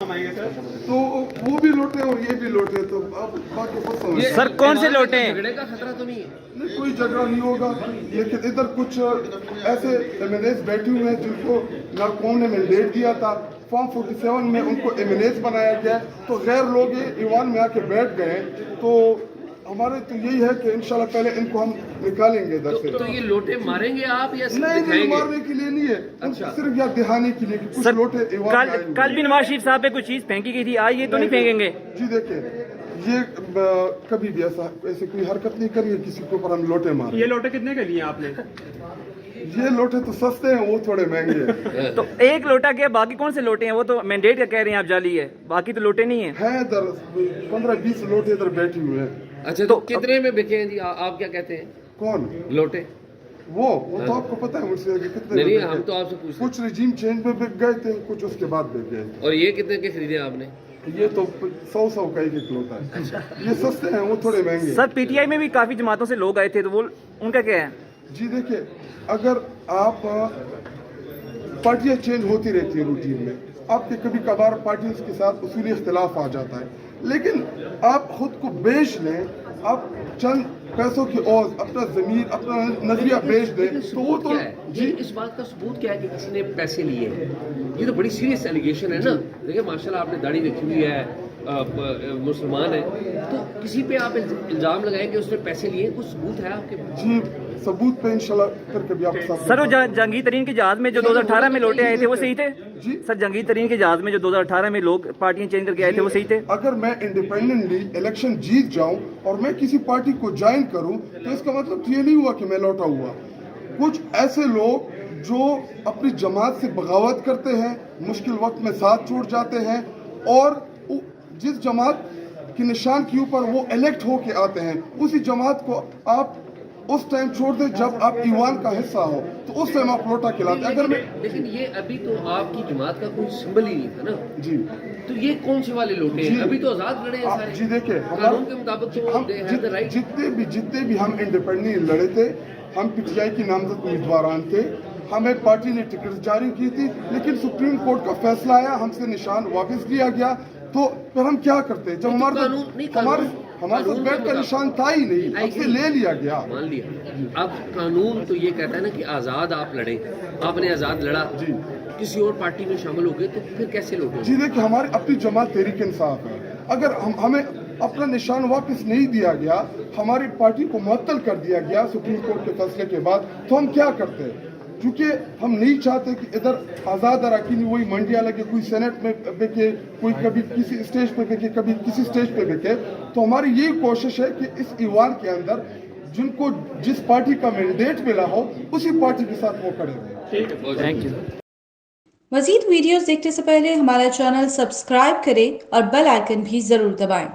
समझाएंगे सर? तो वो भी लौटे और ये भी लौटे, तो आप बाकी खुद समझ। सर कौन से लौटे हैं? झगड़े का खतरा तो नहीं है? नहीं, कोई झगड़ा नहीं होगा, लेकिन इधर कुछ ऐसे एमएनएस बैठे हुए हैं जिनको ना कौन ने मैंडेट दिया था। फॉर्म 47 में उनको एमएनएस बनाया गया, तो गैर लोग ये ईवान में आके बैठ गए। तो हमारे तो यही है कि इंशाल्लाह पहले इनको हम निकालेंगे इधर से। तो ये लोटे मारेंगे आप या सिर्फ नहीं, दिखाएंगे? मारने के लिए नहीं है, अच्छा। सिर्फ या दिखाने के लिए कि कुछ सर लोटे ईवान में आए हुए कल भी नवाज शरीफ साहब पे कुछ चीज फेंकी गई थी, आज ये तो नहीं फेंकेंगे? जी देखिए, ये कभी भी ऐसे कोई हरकत नहीं करी है किसी के ऊपर हम लोटे मारे। ये लोटे कितने के लिए आपने? ये लोटे तो सस्ते हैं, वो थोड़े महंगे हैं। तो एक लोटा क्या, बाकी कौन से लोटे हैं? वो तो मैंडेट का कह रहे हैं आप जाली है, बाकी तो लोटे नहीं है। है इधर 15-20 लोटे इधर बैठे हुए हैं। अच्छा, तो कितने में बिके हैं जी? आप क्या कहते हैं? कौन लोटे? वो तो आपको पता है मुझसे कि कितने नहीं, में हम बिके। तो आपसे पूछ रहे कुछ रिजीम चेंज में बिक गए थे, कुछ उसके बाद बिक गए। हैं। और ये कितने के खरीदे आपने? ये तो 100 का एक लोटा है। ये सस्ते हैं, वो थोड़े महंगे। सर पीटीआई में भी काफी जमातों से लोग आए थे, तो वो उनका क्या है? जी देखिए, अगर आप पार्टियां चेंज होती रहती है रूटीन में, आपके कभी कभार पार्टियों के साथ उसूली इख्तिलाफ आ जाता है, लेकिन आप खुद को बेच लें, आप चंद पैसों की औज अपना जमीन अपना नजरिया बेच दें, तो वो तो जी इस बात का सबूत क्या है कि किसी ने पैसे लिए हैं? ये तो बड़ी सीरियस एलिगेशन है ना। देखिए माशाल्लाह आपने दाढ़ी रखी हुई है, मुसलमान है, तो किसी पे आप इल्जाम लगाएं कि उसने पैसे लिए, कुछ सबूत है आपके पास? जी सबूत पे इंशाल्लाह करके भी आपके साथ। सर वो जहांगीर तरीन के जहाज में जो 2018 में लौटे आए थे वो सही थे? जी सर जहांगीर तरीन के जहाज में जो 2018 में लोग पार्टियां चेंज करके आए थे वो सही थे? अगर मैं इंडिपेंडेंटली इलेक्शन जीत जाऊं और मैं किसी पार्टी को ज्वाइन करूं, तो इसका मतलब तो ये नहीं हुआ कि मैं लौटा हुआ। कुछ ऐसे लोग जो अपनी जमात से बगावत करते हैं, मुश्किल वक्त में साथ छोड़ जाते हैं, और जिस जमात के निशान के ऊपर वो इलेक्ट होके आते हैं, उसी जमात को आप उस टाइम छोड़ दे जब आप ईवान का हिस्सा हो, तो उस टाइम आप लोटा खिलाते। अगर मैं लेकिन ये अभी तो आपकी जमात का कोई सिंबल ही नहीं था ना जी, तो ये कौन से वाले लोटे हैं? जी। अभी तो आजाद लड़े हैं सारे। जी देखिए, कानून के मुताबिक तो हम they have the right। जितने भी हम इंडिपेंडेंटली लड़े थे, हम पीटीआई की नामजद उम्मीदवारान थे, हमें पार्टी ने टिकट जारी की थी, लेकिन सुप्रीम कोर्ट का फैसला आया, हमसे निशान वापस लिया गया। तो फिर हम क्या करते? जब हमारे पास बैठ का निशान था ही नहीं, हमसे ले लिया गया। मान लिया। अब कानून तो ये कहता है ना कि आजाद आप लड़े, आपने आजाद लड़ा जी, किसी और पार्टी में शामिल हो गए, तो फिर कैसे लोगे? जी देखिए, हमारी अपनी जमात तहरीक इंसाफ है, अगर हमें अपना निशान वापस नहीं दिया गया, हमारी पार्टी को मुअत्तल कर दिया गया सुप्रीम कोर्ट के फैसले के बाद, तो हम क्या करते हैं? क्योंकि हम नहीं चाहते कि इधर आज़ाद अरकान वही मंडिया लगे, कोई सेनेट में बिके, कोई कभी किसी स्टेज पे बिके, कभी किसी स्टेज पे बिके। तो हमारी यही कोशिश है कि इस ईवान के अंदर जिनको जिस पार्टी का मैंडेट मिला हो, उसी पार्टी के साथ वो खड़े रहे। Thank you. मज़ीद वीडियोस देखने से पहले हमारा चैनल सब्सक्राइब करें और बेल आइकन भी ज़रूर दबाएं।